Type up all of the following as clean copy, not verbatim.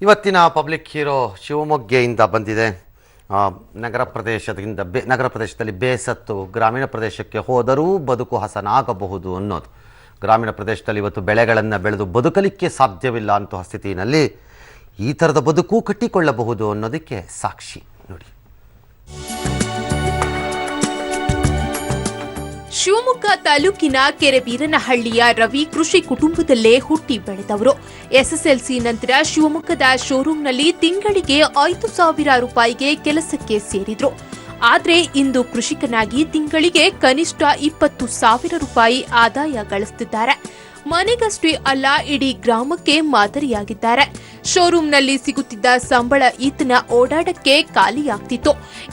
ಇವತ್ತಿನ public hero ಶಿವಮೊಗ್ಗೆಯಿಂದ ಬಂದಿದೆ. ನಗರ ಪ್ರದೇಶದಲ್ಲಿ ಬೇಸತ್ತು ಗ್ರಾಮೀಣ ಪ್ರದೇಶಕ್ಕೆ ಹೋದರೂ ಬದುಕು ಹಸನಾಗಬಹುದು ಅನ್ನೋದು. ಗ್ರಾಮೀಣ ಪ್ರದೇಶದಲ್ಲಿ ಇವತ್ತು ಬೆಳೆಗಳನ್ನು ಬೆಳೆದು ಬದುಕಲಿಕ್ಕೆ ಸಾಧ್ಯವಿಲ್ಲ ಅನ್ನೋ ಸ್ಥಿತಿಯಲ್ಲಿ ಈ ಥರದ ಬದುಕು ಕಟ್ಟಿಕೊಳ್ಳಬಹುದು ಅನ್ನೋದಕ್ಕೆ ಸಾಕ್ಷಿ ನೋಡಿ. ಶಿವಮೊಗ್ಗ ತಾಲೂಕಿನ ಕೆರೆಬೀರನಹಳ್ಳಿಯ ರವಿ ಕೃಷಿ ಕುಟುಂಬದಲ್ಲೇ ಹುಟ್ಟಿ ಬೆಳೆದವರು. ಎಸ್ಎಸ್ಎಲ್ಸಿ ನಂತರ ಶಿವಮೊಗ್ಗದ ಶೋರೂಂನಲ್ಲಿ ತಿಂಗಳಿಗೆ 5,000 ರೂಪಾಯಿಗೆ ಕೆಲಸಕ್ಕೆ ಸೇರಿದ್ರು. ಆದ್ರೆ ಇಂದು ಕೃಷಿಕನಾಗಿ ತಿಂಗಳಿಗೆ ಕನಿಷ್ಠ 20,000 ರೂಪಾಯಿ ಆದಾಯ ಗಳಿಸುತ್ತಿದ್ದಾರೆ. ಮನೆಗಷ್ಟೇ ಅಲ್ಲ, ಇಡೀ ಗ್ರಾಮಕ್ಕೆ ಮಾದರಿಯಾಗಿದ್ದಾರೆ. ಶೋರೂಂನಲ್ಲಿ ಸಿಗುತ್ತಿದ್ದ ಸಂಬಳ ಈತನ ಓಡಾಟಕ್ಕೆ ಖಾಲಿಯಾಗ್ತಿತ್ತು.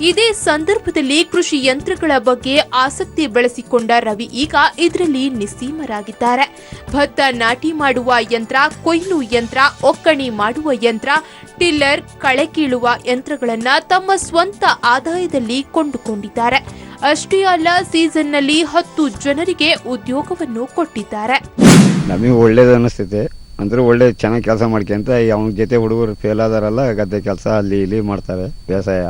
ಇದೇ ಸಂದರ್ಭದಲ್ಲಿ ಕೃಷಿ ಯಂತ್ರಗಳ ಬಗ್ಗೆ ಆಸಕ್ತಿ ಬೆಳೆಸಿಕೊಂಡ ರವಿ ಈಗ ಇದರಲ್ಲಿ ನಿಸ್ಸೀಮರಾಗಿದ್ದಾರೆ. ಭತ್ತ ನಾಟಿ ಮಾಡುವ ಯಂತ್ರ, ಕೊಯ್ಲು ಯಂತ್ರ, ಒಕ್ಕಣೆ ಮಾಡುವ ಯಂತ್ರ, ಟಿಲ್ಲರ್, ಕಳೆ ಕೀಳುವ ಯಂತ್ರಗಳನ್ನ ತಮ್ಮ ಸ್ವಂತ ಆದಾಯದಲ್ಲಿ ಕೊಂಡುಕೊಂಡಿದ್ದಾರೆ. ಅಷ್ಟೇ ಅಲ್ಲ, ಸೀಸನ್ನಲ್ಲಿ 10 ಜನರಿಗೆ ಉದ್ಯೋಗವನ್ನು ಕೊಟ್ಟಿದ್ದಾರೆ. ನಮಗೆ ಒಳ್ಳೇದು ಅನ್ನಿಸ್ತೈತೆ. ಅಂದರೆ ಒಳ್ಳೆ ಚೆನ್ನಾಗಿ ಕೆಲಸ ಮಾಡ್ಕೊಂತ ಅವನ ಜೊತೆ ಹುಡುಗರು ಫೇಲ್ ಆದಾರಲ್ಲ, ಗದ್ದೆ ಕೆಲಸ ಅಲ್ಲಿ ಇಲ್ಲಿ ಮಾಡ್ತಾರೆ ವ್ಯವಸಾಯ.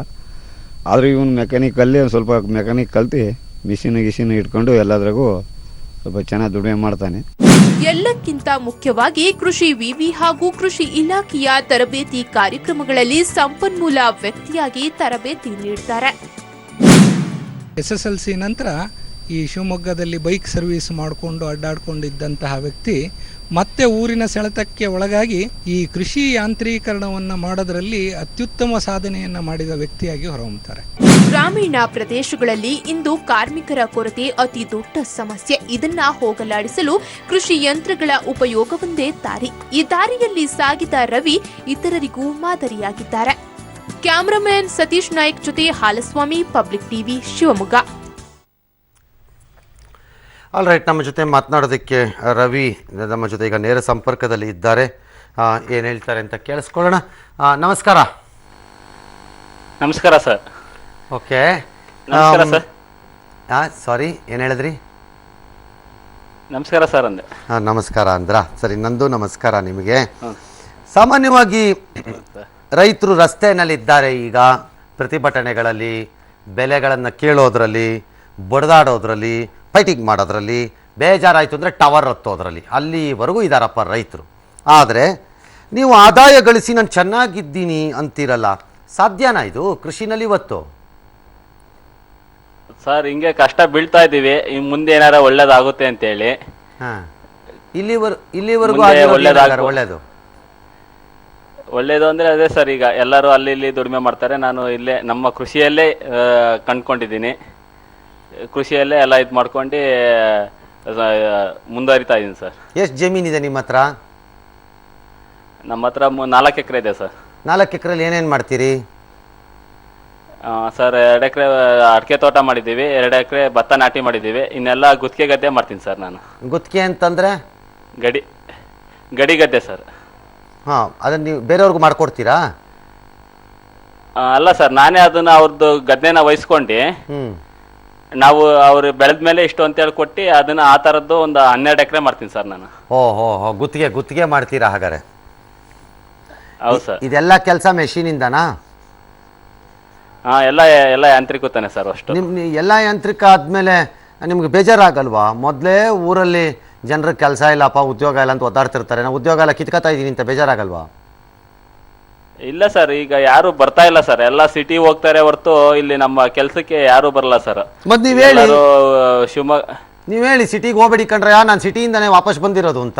ಆದರೂ ಇವನು ಮೆಕ್ಯಾನಿಕಲ್ಲಿ ಒಂದು ಸ್ವಲ್ಪ ಮೆಕ್ಯಾನಿಕ್ ಕಲ್ತು ಮಿಷಿನ್ ಇಟ್ಕೊಂಡು ಎಲ್ಲದ್ರಾಗೂ ಸ್ವಲ್ಪ ಚೆನ್ನಾಗಿ ದುಡಿಮೆ ಮಾಡ್ತಾನೆ. ಎಲ್ಲಕ್ಕಿಂತ ಮುಖ್ಯವಾಗಿ ಕೃಷಿ ವಿವಿ ಹಾಗೂ ಕೃಷಿ ಇಲಾಖೆಯ ತರಬೇತಿ ಕಾರ್ಯಕ್ರಮಗಳಲ್ಲಿ ಸಂಪನ್ಮೂಲ ವ್ಯಕ್ತಿಯಾಗಿ ತರಬೇತಿ ನೀಡುತ್ತಾರೆ. SSLC ನಂತರ ಈ ಶಿವಮೊಗ್ಗದಲ್ಲಿ ಬೈಕ್ ಸರ್ವಿಸ್ ಮಾಡಿಕೊಂಡು ಅಡ್ಡಾಡ್ಕೊಂಡಿದ್ದಂತಹ ವ್ಯಕ್ತಿ ಮತ್ತೆ ಊರಿನ ಸೆಳೆತಕ್ಕೆ ಒಳಗಾಗಿ ಈ ಕೃಷಿ ಯಾಂತ್ರೀಕರಣವನ್ನು ಮಾಡೋದರಲ್ಲಿ ಅತ್ಯುತ್ತಮ ಸಾಧನೆಯನ್ನು ಮಾಡಿದ ವ್ಯಕ್ತಿಯಾಗಿ ಹೊರಹೊಮ್ಮುತ್ತಾರೆ. ಗ್ರಾಮೀಣ ಪ್ರದೇಶಗಳಲ್ಲಿ ಇಂದು ಕಾರ್ಮಿಕರ ಕೊರತೆ ಅತಿ ದೊಡ್ಡ ಸಮಸ್ಯೆ. ಇದನ್ನ ಹೋಗಲಾಡಿಸಲು ಕೃಷಿ ಯಂತ್ರಗಳ ಉಪಯೋಗವೊಂದೇ ದಾರಿ. ಈ ದಾರಿಯಲ್ಲಿ ಸಾಗಿದ ರವಿ ಇತರರಿಗೂ ಮಾದರಿಯಾಗಿದ್ದಾರೆ. ಕ್ಯಾಮರಾಮನ್ ಸತೀಶ್ ನಾಯ್ಕ್ ಜೊತೆ Halaswamy, public TV, Shivamogga. All right, ನಮ್ಮ ಜೊತೆ ಮಾತನಾಡೋದಕ್ಕೆ ರವಿ ನಮ್ಮ ಜೊತೆ ಈಗ ನೇರ ಸಂಪರ್ಕದಲ್ಲಿ ಇದ್ದಾರೆ. ಏನು ಹೇಳ್ತಾರೆ ಅಂತ ಕೇಳಿಸ್ಕೊಳ್ಳೋಣ. ನಮಸ್ಕಾರ. ನಮಸ್ಕಾರ ಸರ್. ಓಕೆ, ನಮಸ್ಕಾರ ಸರ್. ಸಾರಿ, ಏನು ಹೇಳಿದ್ರಿ? ನಮಸ್ಕಾರ ಸರ್ ಅಂದೆ. ನಮಸ್ಕಾರ ಅಂದ್ರ ಸರಿ, ನಂದು ನಮಸ್ಕಾರ ನಿಮಗೆ. ಸಾಮಾನ್ಯವಾಗಿ ರೈತರು ರಸ್ತೆಯಲ್ಲಿದ್ದಾರೆ. ಈಗ ಪ್ರತಿಭಟನೆಗಳಲ್ಲಿ, ಬೆಲೆಗಳನ್ನು ಕೇಳೋದ್ರಲ್ಲಿ, ಬಡ್ದಾಡೋದ್ರಲ್ಲಿ, ಫೈಟಿಂಗ್ ಮಾಡೋದ್ರಲ್ಲಿ, ಬೇಜಾರಾಯಿತು ಅಂದರೆ ಟವರ್ ಹತ್ತೋದ್ರಲ್ಲಿ, ಅಲ್ಲಿವರೆಗೂ ಇದ್ದಾರಪ್ಪ ರೈತರು. ಆದರೆ ನೀವು ಆದಾಯ ಗಳಿಸಿ ನಾನು ಚೆನ್ನಾಗಿದ್ದೀನಿ ಅಂತೀರಲ್ಲ, ಸಾಧ್ಯನಾ ಇದು ಕೃಷಿನಲ್ಲಿ ಇವತ್ತು? ಸರ್, ಹಿಂಗೆ ಕಷ್ಟ ಬೀಳ್ತಾ ಇದ್ದೀವಿ. ಮುಂದೆ ಏನಾರ ಒಳ್ಳೇದಾಗುತ್ತೆ ಅಂತೇಳಿ. ಹಾಂ, ಇಲ್ಲಿವರೆಗೂ ಒಳ್ಳೇದು ಒಳ್ಳೇದು ಅಂದರೆ ಅದೇ ಸರ್. ಈಗ ಎಲ್ಲರೂ ಅಲ್ಲಿ ಇಲ್ಲಿ ದುಡಿಮೆ ಮಾಡ್ತಾರೆ. ನಾನು ಇಲ್ಲೇ ನಮ್ಮ ಕೃಷಿಯಲ್ಲೇ ಕಂಡ್ಕೊಂಡಿದ್ದೀನಿ. ಕೃಷಿಯಲ್ಲೇ ಎಲ್ಲ ಇದು ಮಾಡ್ಕೊಂಡು ಮುಂದುವರಿತಾ ಇದ್ದೀನಿ ಸರ್. ಎಷ್ಟು ಜಮೀನಿದೆ ನಿಮ್ಮ ಹತ್ರ? ನಮ್ಮ ಹತ್ರ 4 ಎಕರೆ ಇದೆ ಸರ್. 4 ಎಕರೆಯಲ್ಲಿ ಏನೇನು ಮಾಡ್ತೀರಿ? ಸರ್, 2 ಎಕರೆ ಅಡಿಕೆ ತೋಟ ಮಾಡಿದ್ದೀವಿ, 2 ಎಕರೆ ಭತ್ತ ನಾಟಿ ಮಾಡಿದ್ದೀವಿ. ಇನ್ನೆಲ್ಲ ಗುತ್ತಿಗೆ ಗದ್ದೆ ಮಾಡ್ತೀನಿ ಸರ್ ನಾನು. ಗುತ್ತಿಗೆ ಅಂತಂದರೆ ಗಡಿ ಗದ್ದೆ ಸರ್. ಹಾಂ, ಅದನ್ನು ನೀವು ಬೇರೆಯವ್ರಿಗೂ ಮಾಡ್ಕೊಡ್ತೀರಾ? ಅಲ್ಲ ಸರ್, ನಾನೇ ಅದನ್ನು ಅವ್ರದ್ದು ಗದ್ದೆನ ವಹಿಸ್ಕೊಂಡು ನಾವು ಅವ್ರು ಬೆಳೆದ ಮೇಲೆ ಇಷ್ಟು ಅಂತೇಳಿ ಕೊಟ್ಟು ಅದನ್ನು ಆ ಥರದ್ದು ಒಂದು 12 ಎಕರೆ ಮಾಡ್ತೀನಿ ಸರ್ ನಾನು. ಓಹೋ, ಗುತ್ತಿಗೆ ಮಾಡ್ತೀರಾ ಹಾಗಾದ್ರೆ? ಹೌದು ಸರ್. ಇದೆಲ್ಲ ಕೆಲಸ ಮೆಷಿನಿಂದನಾ? ಹಾಂ, ಎಲ್ಲ ಯಾಂತ್ರಿಕತಾನೆ ಸರ್. ಅಷ್ಟು ಎಲ್ಲ ಯಾಂತ್ರಿಕ ಆದಮೇಲೆ ನಿಮ್ಗೆ ಬೇಜಾರಾಗಲ್ವಾ? ಮೊದಲೇ ಊರಲ್ಲಿ ಜನರಿಗೆ ಕೆಲಸ ಇಲ್ಲಪ್ಪ, ಉದ್ಯೋಗ ಇಲ್ಲ ಅಂತ ಒದ್ದಾಡ್ತಿರ್ತಾರೆ. ನಾವು ಉದ್ಯೋಗ ಎಲ್ಲ ಕಿತ್ಕೊತಾ ಇದ್ದೀನಿ ಅಂತ ಬೇಜಾರಾಗಲ್ವಾ? ಇಲ್ಲ ಸರ್, ಈಗ ಯಾರು ಬರ್ತಾ ಇಲ್ಲ ಸರ್. ಎಲ್ಲ ಸಿಟಿ ಹೋಗ್ತಾರೆ ಹೊರತು ಇಲ್ಲಿ ನಮ್ಮ ಕೆಲಸಕ್ಕೆ ಯಾರು ಬರಲ್ಲ ಸರ್. ಮತ್ತೆ ನೀವು ಹೇಳಿ, ಶಿವಮೊಗ್ಗ ನೀವು ಹೇಳಿ ಸಿಟಿಗೆ ಹೋಗ್ಬೇಡಿ ಕಣ್ರೆ, ನಾನು ಸಿಟಿಯಿಂದನೇ ವಾಪಸ್ ಬಂದಿರೋದು ಅಂತ.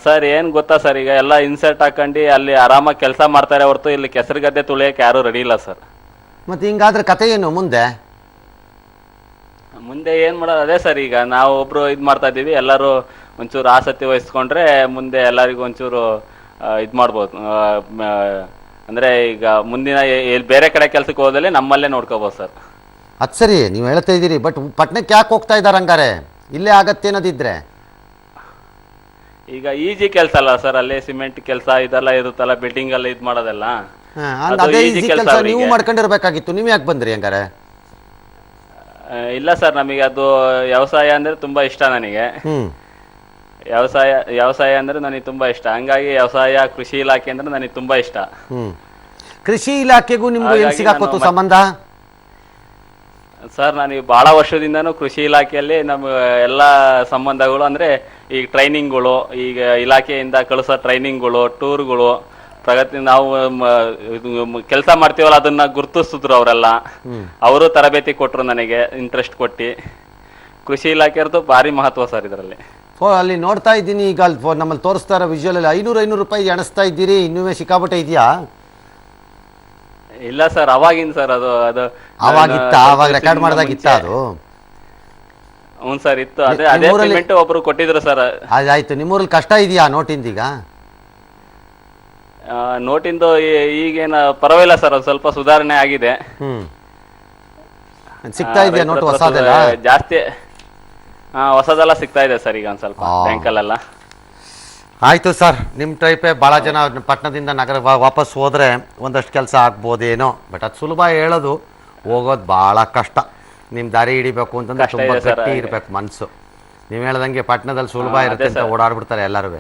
ಸರ್, ಏನು ಗೊತ್ತಾ ಸರ್, ಈಗ ಎಲ್ಲ ಇನ್ಸರ್ಟ್ ಹಾಕೊಂಡು ಅಲ್ಲಿ ಆರಾಮಾಗಿ ಕೆಲಸ ಮಾಡ್ತಾರೆ ಹೊರತು ಇಲ್ಲಿ ಕೆಸರು ಗದ್ದೆ ತುಳಿಯೋಕೆ ಯಾರು ರೆಡಿ ಇಲ್ಲ ಸರ್. ಮತ್ತೆ ಹಿಂಗಾದ್ರೆ ಕತೆ ಏನು ಮುಂದೆ ಏನು ಮಾಡೋದು? ಅದೇ ಸರ್, ಈಗ ನಾವು ಒಬ್ರು ಇದು ಮಾಡ್ತಾ ಇದ್ದೀವಿ. ಎಲ್ಲರೂ ಒಂಚೂರು ಆಸಕ್ತಿ ವಹಿಸ್ಕೊಂಡ್ರೆ ಮುಂದೆ ಎಲ್ಲರಿಗೂ ಒಂಚೂರು ಇದು ಮಾಡ್ಬೋದು. ಅಂದರೆ ಈಗ ಮುಂದಿನ ಬೇರೆ ಕಡೆ ಕೆಲ್ಸಕ್ಕೆ ಹೋದಲ್ಲಿ ನಮ್ಮಲ್ಲೇ ನೋಡ್ಕೋಬೋದು ಸರ್. ಅದು ಸರಿ, ನೀವು ಹೇಳ್ತಾ ಇದ್ದೀರಿ. ಬಟ್ ಪಟ್ಟಣಕ್ಕೆ ಯಾಕೆ ಹೋಗ್ತಾ ಇದ್ದಾರೆ ಹಂಗಾರೆ? ಇಲ್ಲೇ ಆಗತ್ತೆ ಅನ್ನೋದಿದ್ರೆ ಈಗ ಈಜಿ ಕೆಲಸ ಅಲ್ಲ ಸರ್. ಅಲ್ಲಿ ಸಿಮೆಂಟ್ ಕೆಲಸ ಇದೆಲ್ಲ ಇರುತ್ತಲ್ಲ, ಬಿಲ್ಡಿಂಗ್ ಅಲ್ಲಿ ಇದು ಮಾಡೋದೆಲ್ಲ. ಅದೇ ಈಜಿ ಕೆಲಸ ನೀವು ಮಾಡ್ಕೊಂಡಿರ್ಬೇಕಾಗಿತ್ತು. ನೀವು ಯಾಕೆ ಬಂದ್ರಿ ಹಂಗಾರೆ? ಇಲ್ಲ ಸರ್, ನಮಗೆ ಅದು ವ್ಯವಸಾಯ ಅಂದ್ರೆ ತುಂಬಾ ಇಷ್ಟ ನನಗೆ. ವ್ಯವಸಾಯ ಅಂದ್ರೆ ನನಗೆ ತುಂಬಾ ಇಷ್ಟ, ಹಂಗಾಗಿ ವ್ಯವಸಾಯ ಕೃಷಿ ಇಲಾಖೆ ಅಂದ್ರೆ ನನಗೆ ತುಂಬಾ ಇಷ್ಟ. ಕೃಷಿ ಇಲಾಖೆಗೂ ನಿಮ್ಗೂ ಏನ್ ಹಾಗಾಗಿ ಸಿಗಾಕೋತು ನಾನು ಸಂಬಂಧ? ಸರ್ ನಾನು ಬಹಳ ವರ್ಷದಿಂದನೂ ಕೃಷಿ ಇಲಾಖೆಯಲ್ಲಿ ನಮ್ಮ ಎಲ್ಲ ಸಂಬಂಧಗಳು ಅಂದ್ರೆ ಈಗ ಟ್ರೈನಿಂಗ್ಗಳು, ಈಗ ಇಲಾಖೆಯಿಂದ ಕಳಿಸೋ ಟ್ರೈನಿಂಗ್ಗಳು, ಟೂರ್ಗಳು, ಪ್ರಗತಿ ನಾವು ಕೆಲಸ ಮಾಡ್ತೀವಲ್ಲ ಅದನ್ನ ಗುರುತಿಸಿದ್ರು ಅವರೆಲ್ಲ. ಅವರು ತರಬೇತಿ ಕೊಟ್ಟರು ನನಗೆ ಇಂಟ್ರೆಸ್ಟ್ ಕೊಟ್ಟು. ಕೃಷಿ ಇಲಾಖೆಯವ್ರದ್ದು ಭಾರಿ ಮಹತ್ವ ಸರ್ ಇದರಲ್ಲಿ. ಅಲ್ಲಿ ನೋಡ್ತಾ ಇದ್ದೀನಿ ಈಗ ಅಲ್ಲಿ ನಮ್ಮಲ್ಲಿ ತೋರಿಸ್ತಾ ಇರೋ ವಿಜುವಲ್ ಅಲ್ಲಿ 500 ರೂಪಾಯಿ ಎಣಿಸ್ತಾ ಇದ್ದೀರಿ, ಇನ್ನೂ ಸಿಕ್ಕಾಪಟ್ಟೆ ಇದೆಯಾ? ಇಲ್ಲ ಸರ್, ಅವಾಗಿನ ಸರ್ ಅದು ಅವಾಗಿತ್ತ? ಅವಾಗ ರೆಕಾರ್ಡ್ ಮಾಡಿದಾಗಿತ್ತ ಅದು? ಹ್ಞೂ ಸರ್ ಇತ್ತು. ಅದೇ ಪೇಮೆಂಟ್ ಒಬ್ರು ಕೊಟ್ಟಿದ್ರು ಸರ್. ಆಯ್ತು. ನಿಮ್ಮೂರಲ್ಲಿ ಕಷ್ಟ ಇದೆಯಾ ನೋಟಿಂದೀಗ? ನೋಟಿಂದು ಈಗೇನ ಪರವಾಗಿಲ್ಲ ಸರ್, ಅದು ಸ್ವಲ್ಪ ಸುಧಾರಣೆ ಆಗಿದೆ. ಸಿಗ್ತಾ ಇದೆಯಾ ನೋಟು ಹೊಸದೆಲ್ಲ? ಜಾಸ್ತಿ ಹೊಸದೆಲ್ಲ ಸಿಗ್ತಾ ಇದೆ ಸರ್ ಈಗ ಒಂದ್ ಸ್ವಲ್ಪ ಬ್ಯಾಂಕಲ್ಲೆಲ್ಲ. ಆಯ್ತು ಸರ್, ನಿಮ್ಮ ಟೈಪೇ ಭಾಳ ಜನ ಪಟ್ಟಣದಿಂದ ನಗರ ವಾಪಸ್ ಹೋದ್ರೆ ಒಂದಷ್ಟು ಕೆಲಸ ಆಗ್ಬೋದೇನೋ, ಬಟ್ ಅದು ಸುಲಭ ಹೇಳೋದು, ಹೋಗೋದು ಭಾಳ ಕಷ್ಟ. ನಿಮ್ಮ ದಾರಿ ಹಿಡಿಬೇಕು ಅಂತಂದ್ರೆ ತುಂಬ ಗಟ್ಟಿ ಇರಬೇಕು ಮನಸ್ಸು. ನೀವು ಹೇಳ್ದಂಗೆ ಪಟ್ಟಣದಲ್ಲಿ ಸುಲಭ ಇರುತ್ತೆ ಅಂತ ಓಡಾಡ್ಬಿಡ್ತಾರೆ ಎಲ್ಲರೂ.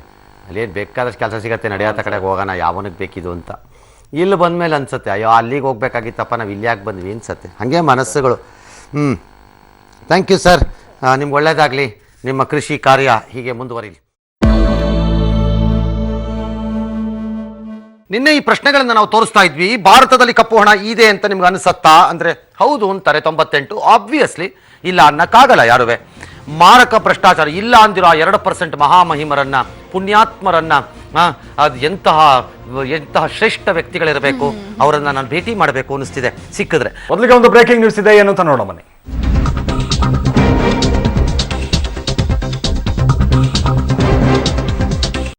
ಅಲ್ಲೇನು ಬೇಕಾದಷ್ಟು ಕೆಲಸ ಸಿಗುತ್ತೆ, ನಡೆಯೋತ ಕಡೆಗೆ ಹೋಗೋಣ, ಯಾವನಿಗೆ ಬೇಕಿದು ಅಂತ. ಇಲ್ಲಿ ಬಂದಮೇಲೆ ಅನ್ಸುತ್ತೆ, ಅಯ್ಯೋ ಅಲ್ಲಿಗೆ ಹೋಗ್ಬೇಕಾಗಿತ್ತಪ್ಪ, ನಾವು ಇಲ್ಲಿ ಯಾಕೆ ಬಂದ್ವಿ ಅನ್ಸುತ್ತೆ. ಹಾಗೆ ಮನಸ್ಸುಗಳು. ಥ್ಯಾಂಕ್ ಯು ಸರ್, ನಿಮ್ಗೆ ಒಳ್ಳೆಯದಾಗಲಿ, ನಿಮ್ಮ ಕೃಷಿ ಕಾರ್ಯ ಹೀಗೆ ಮುಂದುವರಿಲಿ. ನಿನ್ನೆ ಈ ಪ್ರಶ್ನೆಗಳನ್ನು ನಾವು ತೋರಿಸ್ತಾ ಇದ್ವಿ, ಭಾರತದಲ್ಲಿ ಕಪ್ಪು ಹಣ ಇದೆ ಅಂತ ನಿಮ್ಗೆ ಅನಿಸತ್ತಾ ಅಂದರೆ ಹೌದು ಅಂತಾರೆ 98. ಆಬ್ವಿಯಸ್ಲಿ ಇಲ್ಲ ಅನ್ನಕ್ಕಾಗಲ್ಲ ಯಾರುವೆ. ಮಾರಕ ಭ್ರಷ್ಟಾಚಾರ ಇಲ್ಲ ಅಂದಿರೋ 2% ಮಹಾಮಹಿಮರನ್ನ, ಪುಣ್ಯಾತ್ಮರನ್ನ, ಅದು ಎಂತಹ ಶ್ರೇಷ್ಠ ವ್ಯಕ್ತಿಗಳಿರಬೇಕು, ಅವರನ್ನ ನಾನು ಭೇಟಿ ಮಾಡಬೇಕು ಅನಿಸ್ತಿದೆ ಸಿಕ್ಕಿದ್ರೆ. ಮೊದಲಿಗೆ ಒಂದು ಬ್ರೇಕಿಂಗ್ ನ್ಯೂಸ್ ಇದೆ, ಏನು ಅಂತ ನೋಡೋ ಬನ್ನಿ.